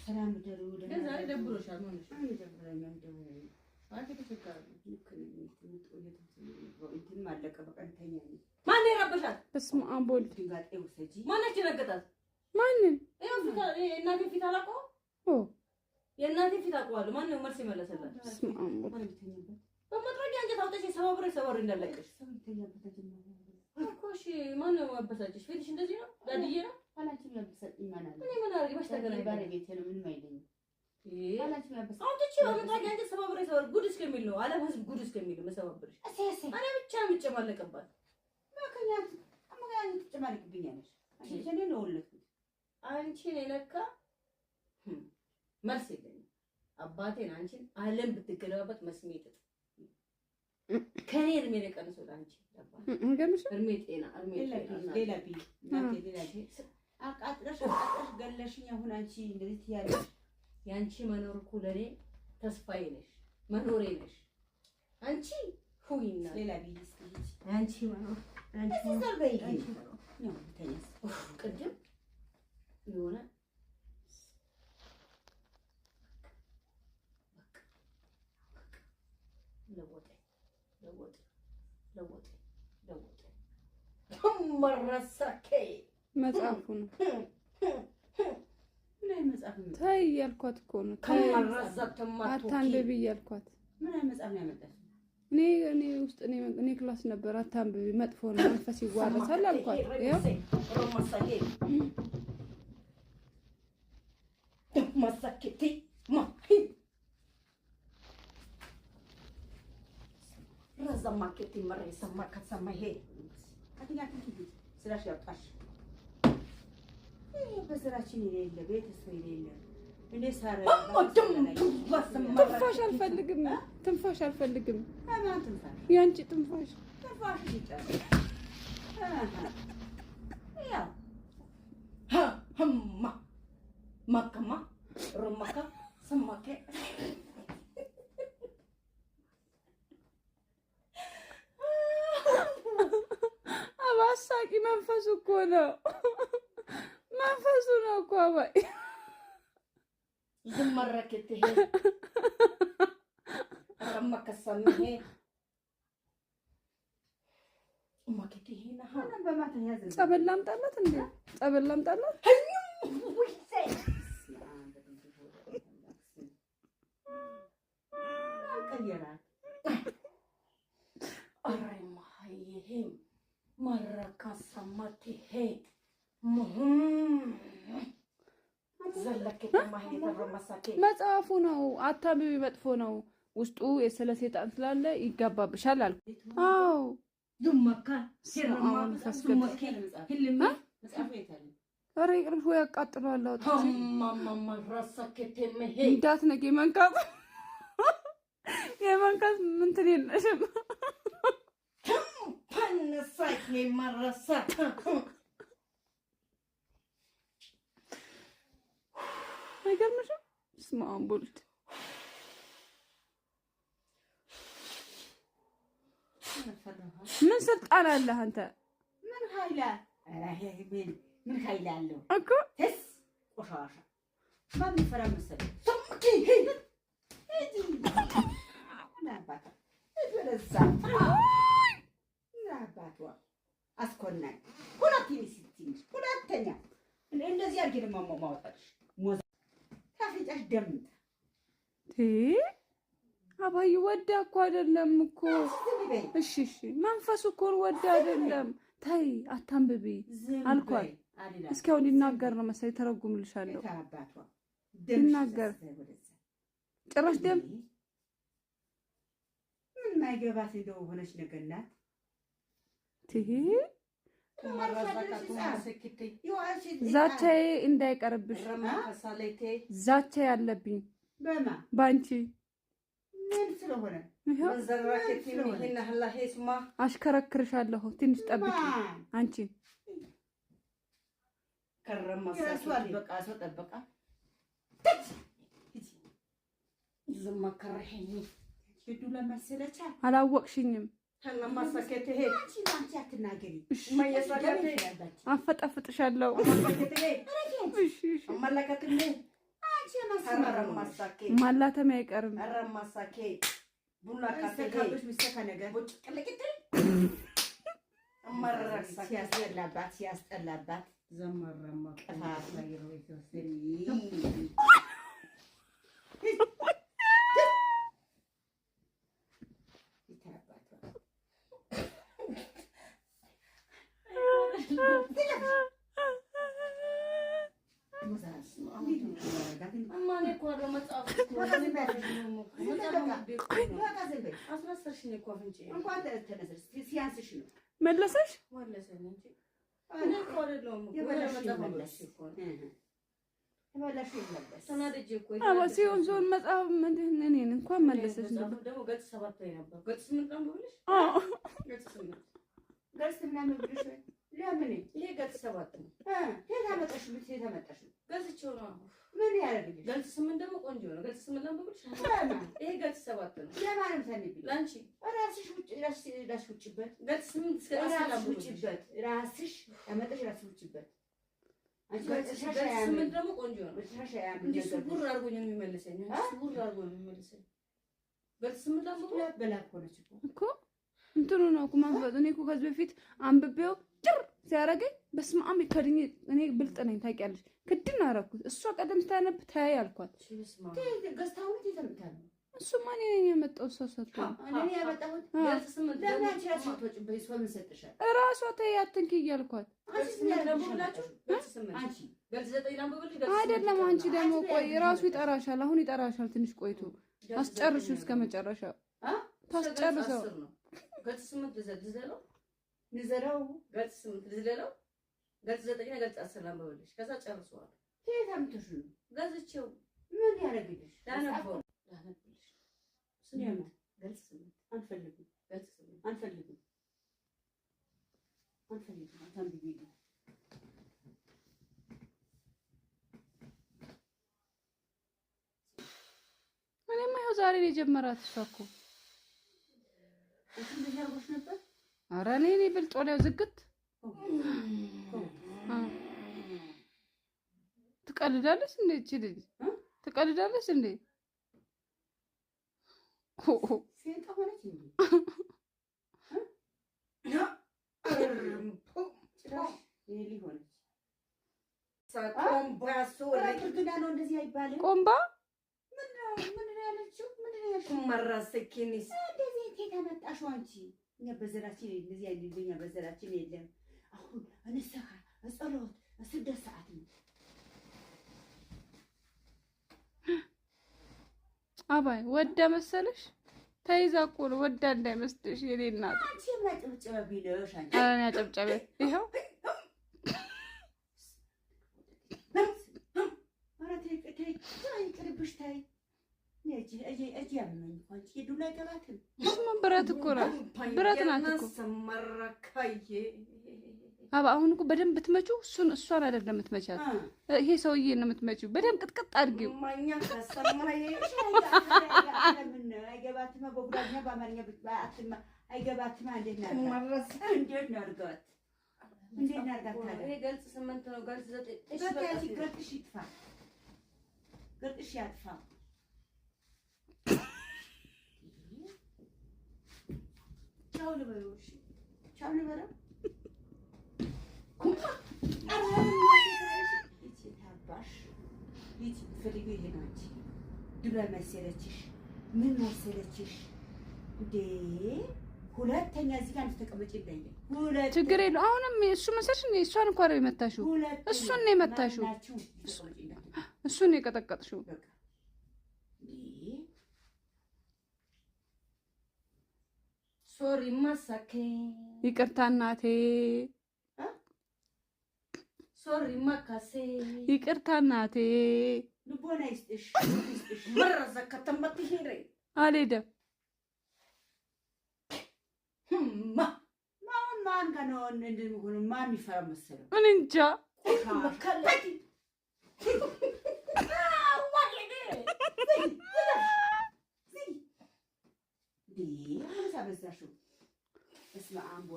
ሰላም ደሩ ዛሬ ደብሮሻል ማለት ነው። ደብሮኛል ደው አንተ ተቸገረ እንትን ማለቀ በቀንተኛ ማን ይረበሻል? በስመ አብ ወልድ ድንጋጤ ወሰጂ ማነች ረገጣት? ማንን? እናቴ ፊት አላውቀው የእናቴ ፊት አውቀዋለሁ። ማን ነው መልስ ይመለሰላል? በስመ አብ ወልድ በመጥረጊያ አንጀት አውጥቼ ሰባብሬ እንዳለቀሽ እኮ። እሺ ማን ነው ያበሳጭሽ? ፊትሽ እንደዚህ ነው? ዳድዬ ነው አላችሁ ያበሳጭኝ ማለት ነው። እኔ ምን አድርጌ በስተገና ባለቤቴ ነው ምንም አይለኝም። አላችሁ ያበሳጭኝ አውጥቼ በመጥረጊያ አንጀት ሰባብሬ ጉድ እስከሚል ነው ዓለም ህዝብ ጉድ እስከሚል ነው መሰባብርሽ። እኔ ብቻ የምጨማለቅባት ምክንያት አማጋኝ ትጨማለቅብኛለሽ። አንቺ ነው ወለድኩት አንቺን የነካ መልስ የለኝም። አባቴን አንቺን ዓለም ብትገለባበት መስሜት ከኔ እድሜ ለቀንሶ አንቺ እድሜ ጤና ሌላ ቢ አቃጥረሽ ገለሽኝ። አሁን አንቺ እንደዚህ ትያለሽ። ያንቺ መኖር እኮ ለኔ ተስፋዬ ነሽ፣ መኖሬ ነሽ አንቺ። ሁይና ሌላ ቢ አንቺ መኖር አንቺ ዘርበይ ነው ተነስ ቅድም የሆነ ለወጥ መረሳከ መጽሐፉ ነው። ምን መጽሐፍ ነው? ታይ ያልኳት እኮ ነው። አታንብቢ ያልኳት። ምን መጽሐፍ ነው ያመጣው? እኔ ውስጥ እኔ ክላስ ነበር። አታንብቢ መጥፎ ነው፣ መንፈስ ይዋረሳል አልኳት። ያው ማሳከቴ ረዛማከቴ መረሰማ ከተሰማ ይሄ ስራሽ ያውጣሽ። በስራችን የሌለ ቤተሰብ የሌለ እኔ ሳራ ትንፋሽ አልፈልግም። ትንፋሽ አልፈልግም። ማን ትንፋሽ? ያንቺ ትንፋሽ ይጫል ያ ሀማ ማከማ ሮማካ ሰማከ አባሳቂ መንፈሱ እኮ ነው። መንፈሱ ነው እኮ አባይ ዝመረከት ይሄ ረማካ ሰማሄ ማከት ይሄ ነህ በማታ ያዘ ጸበል ላምጣላት እንዴ? ጸበል ላምጣላት? መጽሐፉ ነው። አታንብቢ መጥፎ ነው። ውስጡ የስለ ሴጣን ስላለ ይጋባብሻል አልኩ። አዎ ዱማካ ኧረ ይቅርሽ ወይ ያቃጥለዋል። እንዳትነቂ መንካት የመንካት እንትን የለሽም። አይገርምሽም? በስመ አብ ወልድ ምን ስልጣን አለህ አንተ? ምን ኃይል ምን ኃይል አለው እኮ ተስ ቆሻሻ ማን ይፈራ መሰለኝ? አስኮናኝ ሁለተኛ እንደዚህ አድርጌ ደግሞ ማውጣትሽ ሞዛ ታፍጫሽ ደም አባይ ወዳ እኮ አይደለም እኮ። እሺ እሺ መንፈሱ እኮ ወዳ አይደለም። ታይ አታንብቢ አልኳት። እስኪ አሁን ሊናገር ነው መሰለኝ። ተረጉምልሻለሁ። ሊናገር ጭራሽ ደም ምን ማይገባት እንደው ሆነች ነገር ናት። ዛቻዬ እንዳይቀርብሽ ዛቻ ያለብኝ ባንቺ ምን ስለሆነ አሽከረክርሻለሁ። ትንሽ ጠብቂ አንቺ ከረማሳል በቃ ሰው ጠበቃ ዝማከረኝ ሄዱ ለመሰለቻ አላወቅሽኝም። ከነማሳከቴ አንቺ አትናገሪ አፈጣፍጥሻለሁ። እሺ እሺ አመለከትኝ አንቺ ማላተም አይቀርም። ቡና ካስተካክሎሽ ሚስተካ ነገር ወጭ ቅልቅል ሲያስጠላባት ዘመረማ ቀፋት ነው ይተወሰኒ መለሰሽ ሲሆን ዞን መጽሐፍ እኔን እንኳን መለሰሽ ነበር። ለምን ይሄ ገጽ 7 ነው? የታመጣሽ ምን የተመጣሽ ገጽቸው ነው? ምን ያደርግልሽ? ገጽ 8 ደግሞ ቆንጆ ነው። ገጽ 8 ላምብልሽ። ይሄ ገጽ 7 ነው። ለማንም ተንብይ ላንቺ ራስሽ ውጭበት። ገጽ 8 እስከ ላምብልሽበት ራስሽ ያመጣሽ ራስሽ ውጭበት። አንቺ ገጽ 8 ደግሞ ቆንጆ ነው። እንዴ ሱቡር አርጎኝ ነው የሚመልሰኝ። ሱቡር አርጎ ነው የሚመልሰኝ። ገጽ 8 ላምብልሽ በላክ ሆነች እኮ እንትኑ ነው እኮ ማንፈጥ። እኔ እኮ ከዚህ በፊት አንብቤው ጭር ሲያደርገኝ በስመ አብ ከድኝ። እኔ ብልጥ ነኝ ታውቂያለሽ። ክድን አደረኩት። እሷ ቀደም ስታነብ ተያይ አልኳት። ገዝታው ተዘምታል። እሱማ እኔ ነኝ ያመጣው። ሰው ሰጥቶ እኔ ያመጣሁት ለምን አንቺ ራስሽ አትወጪበት? ሰው ምን ሰጥሻል? እራሷ ተይ አትንኪ እያልኳት አይደለም። አንቺ ደግሞ ቆይ ራሱ ይጠራሻል። አሁን ይጠራሻል። ትንሽ ቆይቶ አስጨርሽው እስከ መጨረሻው ታስጨርሰው። ገጽ 8 ልዘለው ገጽ 8 ልዘለው ገጽ 9 ገጽ 10 ላምበልሽ። ከዛ ጨርሰዋል። ተይታምተሽ ገዝቼው ምን ያረግልሽ? ዳነበው ስንያማ ገጽ 8 አንፈልግም። ገጽ 8 አንፈልግም። አንፈልግም። እኔማ ይኸው ዛሬ ነው የጀመራት እሷ እኮ ኧረ እኔ ብልጥ ወዲያው ዝግት ትቀልዳለች እንዴ? እቺ ልጅ ትቀልዳለች እንዴ? ሴት ሆነች እንዴ? ቆምባ ተመጣሽው አንቺ እኛ በዘራችን እንደዚህ አይደለም። በዘራችን የለም። አሁን እንሰካ ጸሎት 6 ሰዓት ነው። አባይ ወዳ መሰለሽ? ተይዛ እኮ ነው። ወዳ እንዳይመስልሽ የኔ እናት። አንቺ ማጨብጨብ ቢለሽ አንቺ አራኛ ጨብጨበ ይሄው አራቴ ተይ ቅርብሽ ተይ እጂ ያመኝ አንቺ ዱላ አይገባትም። ብረት እኮ ናት። ብረት ናት እኮ ሰመረካዬ። አሁን እኮ በደንብ ብትመጪው እሷን አይደለም የምትመቻት። ይሄ ሰውዬ ነው የምትመጪው። በደንብ ቅጥቅጥ አድርጊው። ማኛ ከሰማዬ አይገባትም። በጉዳኛ በአማርኛ አትማ አይገባትም። እንዴት ነው አድርጋት? እንዴት ነው አድርጋት? ይሄ ገልጽ 8 ነው። ገልጽ 9 ገልጽሽ ይጥፋ። ገልጽሽ ያጥፋ። ቻው ልበለው። እሺ ቻው ልበለው። ፈልጊ ይሄ ነው እንጂ ድሮ መሰለችሽ? ምን መሰለችሽ እንዴ? ሁለተኛ እዚህ ጋር ተቀመጪ እንዳይል ችግር የለውም። አሁንም እሱ መሰለሽ እንዴ? እሷን እንኳን ነው የመታሽው። እሱን ነው የመታሽው። እሱን ነው የቀጠቀጥሽው። ሶሪ ማሳኬ ይቅርታ እናቴ። ሶሪ ማካሴ ይቅርታ እናቴ። ልቦና ይስጥሽ መረዘ ከተመት ሄሬ አልሄደም። ማን ጋር ነው እንደምሆነ ማን ይፈራ መሰለው? እኔ እንጃ። በዛሽው እስማ